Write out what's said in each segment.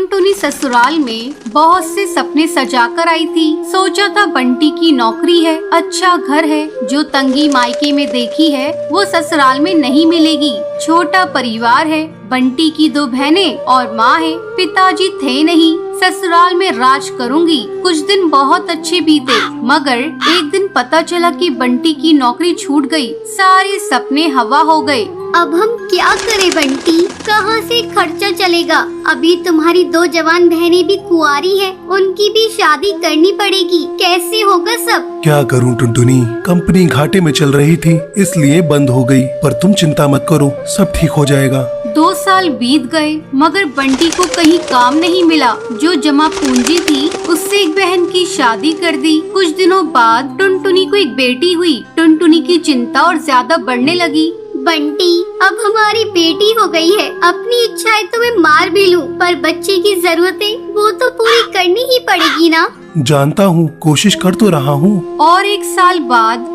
टुनटुनी ससुराल में बहुत से सपने सजा कर आई थी। सोचा था बंटी की नौकरी है, अच्छा घर है, जो तंगी मायके में देखी है वो ससुराल में नहीं मिलेगी। छोटा परिवार है, बंटी की 2 बहनें और माँ है, पिताजी थे नहीं। ससुराल में राज करूंगी। कुछ दिन बहुत अच्छे बीते, मगर एक दिन पता चला कि बंटी की नौकरी छूट गई। सारे सपने हवा हो गए। अब हम क्या करें बंटी, कहाँ से खर्चा चलेगा? अभी तुम्हारी 2 जवान बहनें भी कुंवारी हैं, उनकी भी शादी करनी पड़ेगी। कैसे होगा सब? क्या करूं टुनटुनी, कंपनी घाटे में चल रही थी इसलिए बंद हो गई, पर तुम चिंता मत करो, सब ठीक हो जाएगा। 2 साल बीत गए मगर बंटी को कहीं काम नहीं मिला। जो जमा पूंजी थी उससे एक बहन की शादी कर दी। कुछ दिनों बाद टुनटुनी को एक बेटी हुई। टुनटुनी की चिंता और ज्यादा बढ़ने लगी। बंटी, अब हमारी बेटी हो गई है, अपनी इच्छाएं तो मैं मार भी लूं, पर बच्चे की जरूरतें वो तो पूरी करनी ही पड़ेगी ना। जानता हूँ, कोशिश कर तो रहा हूँ। और 1 साल बाद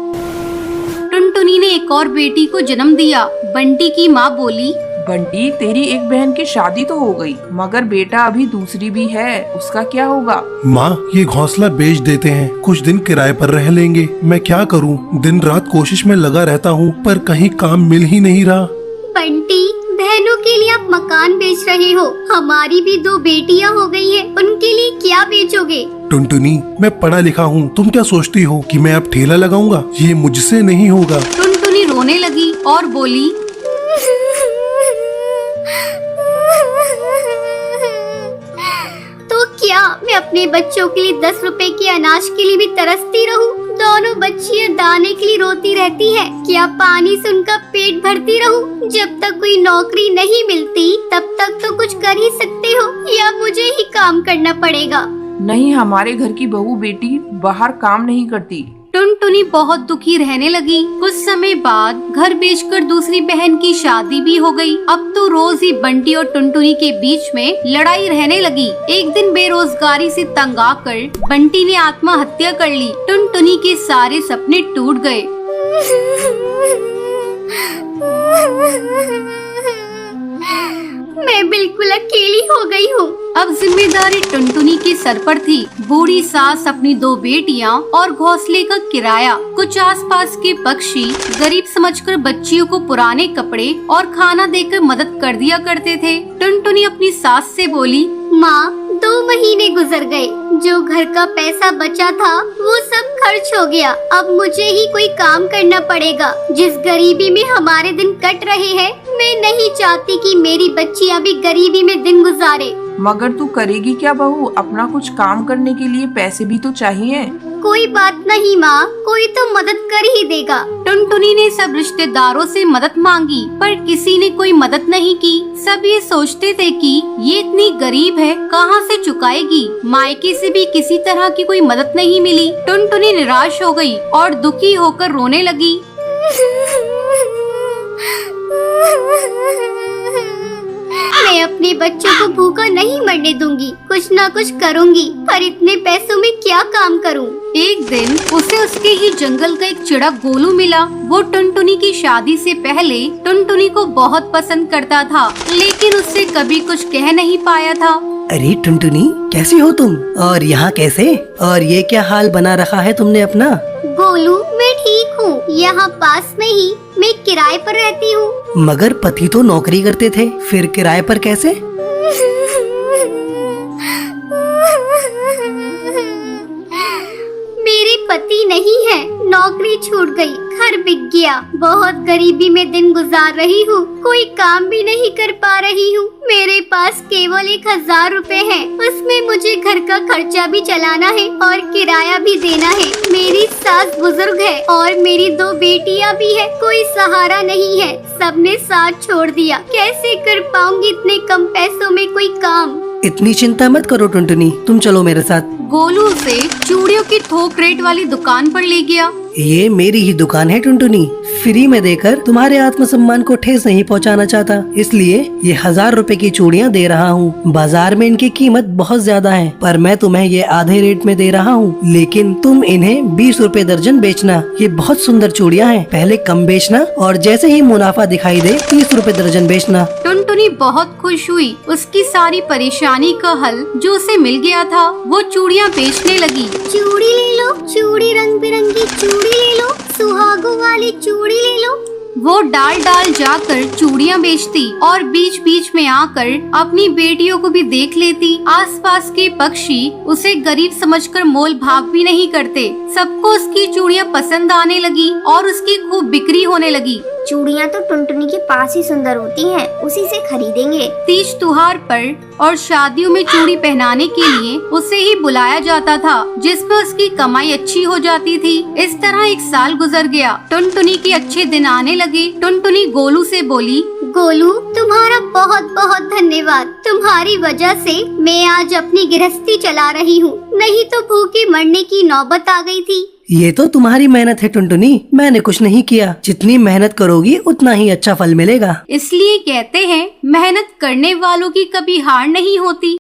टुनटुनी ने एक और बेटी को जन्म दिया। बंटी की माँ बोली, बंटी, तेरी एक बहन की शादी तो हो गई, मगर बेटा अभी दूसरी भी है, उसका क्या होगा? माँ, ये घोंसला बेच देते हैं, कुछ दिन किराए पर रह लेंगे। मैं क्या करूँ, दिन रात कोशिश में लगा रहता हूँ, पर कहीं काम मिल ही नहीं रहा। बंटी, बहनों के लिए आप मकान बेच रहे हो, हमारी भी 2 बेटियां हो गई है, उनके लिए क्या बेचोगे? टुनटुनी, मैं पढ़ा लिखा हूँ, तुम क्या सोचती हो कि मैं अब ठेला लगाऊंगा? ये मुझसे नहीं होगा। टुनटुनी रोने लगी और बोली, तो क्या मैं अपने बच्चों के लिए 10 रुपए के अनाज के लिए भी तरसती रहूं? दोनों बच्चियां दाने के लिए रोती रहती हैं। क्या पानी से उनका पेट भरती रहूं? जब तक कोई नौकरी नहीं मिलती तब तक तो कुछ कर ही सकते हो, या मुझे ही काम करना पड़ेगा? नहीं, हमारे घर की बहू बेटी बाहर काम नहीं करती। टुनटुनी बहुत दुखी रहने लगी। कुछ समय बाद घर बेचकर दूसरी बहन की शादी भी हो गई। अब तो रोज ही बंटी और टुनटुनी के बीच में लड़ाई रहने लगी। एक दिन बेरोजगारी से तंग आकर बंटी ने आत्महत्या कर ली। टुनटुनी के सारे सपने टूट गए। मैं बिल्कुल अकेली हो गई हूँ। अब जिम्मेदारी टुनटुनी के सर पर थी। बूढ़ी सास, अपनी 2 बेटियां और घोंसले का किराया। कुछ आसपास के पक्षी गरीब समझकर बच्चियों को पुराने कपड़े और खाना देकर मदद कर दिया करते थे। टुनटुनी अपनी सास से बोली, माँ, 2 महीने गुजर गए, जो घर का पैसा बचा था वो सब खर्च हो गया। अब मुझे ही कोई काम करना पड़ेगा। जिस गरीबी में हमारे दिन कट रहे हैं, मैं नहीं चाहती कि मेरी बच्चियाँ भी गरीबी में दिन गुजारे। मगर तू करेगी क्या बहू? अपना कुछ काम करने के लिए पैसे भी तो चाहिए। कोई बात नहीं माँ, कोई तो मदद कर ही देगा। टुनटुनी ने सब रिश्तेदारों से मदद मांगी, पर किसी ने कोई मदद नहीं की। सब ये सोचते थे कि ये इतनी गरीब है, कहाँ से चुकाएगी। मायके से भी किसी तरह की कोई मदद नहीं मिली। टुनटुनी निराश हो गई और दुखी होकर रोने लगी। मैं अपने बच्चों को भूखा नहीं मरने दूंगी, कुछ ना कुछ करूंगी, पर इतने पैसों में क्या काम करूं? एक दिन उसे उसके ही जंगल का एक चिड़ा गोलू मिला। वो टुनटुनी की शादी से पहले टुनटुनी को बहुत पसंद करता था, लेकिन उससे कभी कुछ कह नहीं पाया था। अरे टुनटुनी, कैसी हो तुम? और यहाँ कैसे? और ये क्या हाल बना रखा है तुमने अपना? गोलू, मैं ठीक हूँ, यहाँ पास में ही मैं किराए पर रहती हूँ। मगर पति तो नौकरी करते थे, फिर किराए पर कैसे? मेरे पति नहीं है, नौकरी छूट गई, घर बिक गया, बहुत गरीबी में दिन गुजार रही हूँ, कोई काम भी नहीं कर पा रही हूँ। मेरे पास केवल 1000 रुपए है, उसमें मुझे घर का खर्चा भी चलाना है और किराया भी देना है। मेरी सास बुजुर्ग है और मेरी 2 बेटियाँ भी है, कोई सहारा नहीं है, सबने साथ छोड़ दिया। कैसे कर पाऊंगी इतने कम पैसों में कोई काम? इतनी चिंता मत करो टुनटुनी, तुम चलो मेरे साथ। गोलू उसे चूड़ियों की थोक रेट वाली दुकान पर ले गया। ये मेरी ही दुकान है टुनटुनी। फ्री में देकर तुम्हारे आत्मसम्मान को ठेस नहीं पहुंचाना चाहता, इसलिए ये 1000 रुपए की चूड़ियां दे रहा हूँ। बाजार में इनकी कीमत बहुत ज्यादा है, पर मैं तुम्हें ये आधे रेट में दे रहा हूँ। लेकिन तुम इन्हें 20 रुपए दर्जन बेचना। ये बहुत सुंदर चूड़ियां हैं। पहले कम बेचना और जैसे ही मुनाफा दिखाई दे 30 रुपए दर्जन बेचना। टुनटुनी बहुत खुश हुई। उसकी सारी परेशानी का हल जो उसे मिल गया था, वो चूड़ियाँ बेचने लगी। चूड़ी ले लो, चूड़ी रंग बिरंगी चूड़ी ले लो, सुहागों वाली चूड़ी ले लो। वो डाल डाल जाकर चूड़ियाँ बेचती और बीच बीच में आकर अपनी बेटियों को भी देख लेती। आसपास के पक्षी उसे गरीब समझकर मोल भाव भी नहीं करते। सबको उसकी चूड़ियाँ पसंद आने लगी और उसकी खूब बिक्री होने लगी। चूड़ियाँ तो टुनटुनी के पास ही सुंदर होती हैं, उसी से खरीदेंगे। तीज त्योहार पर और शादियों में चूड़ी पहनाने के लिए उसे ही बुलाया जाता था, जिसमें उसकी कमाई अच्छी हो जाती थी। इस तरह 1 साल गुजर गया। टुनटुनी के अच्छे दिन आने लगे। टुनटुनी गोलू से बोली, गोलू, तुम्हारा बहुत बहुत धन्यवाद। तुम्हारी वजह से मैं आज अपनी गृहस्थी चला रही हूँ, नहीं तो भूखे मरने की नौबत आ गई थी। ये तो तुम्हारी मेहनत है टुनटुनी, मैंने कुछ नहीं किया। जितनी मेहनत करोगी उतना ही अच्छा फल मिलेगा। इसलिए कहते हैं मेहनत करने वालों की कभी हार नहीं होती।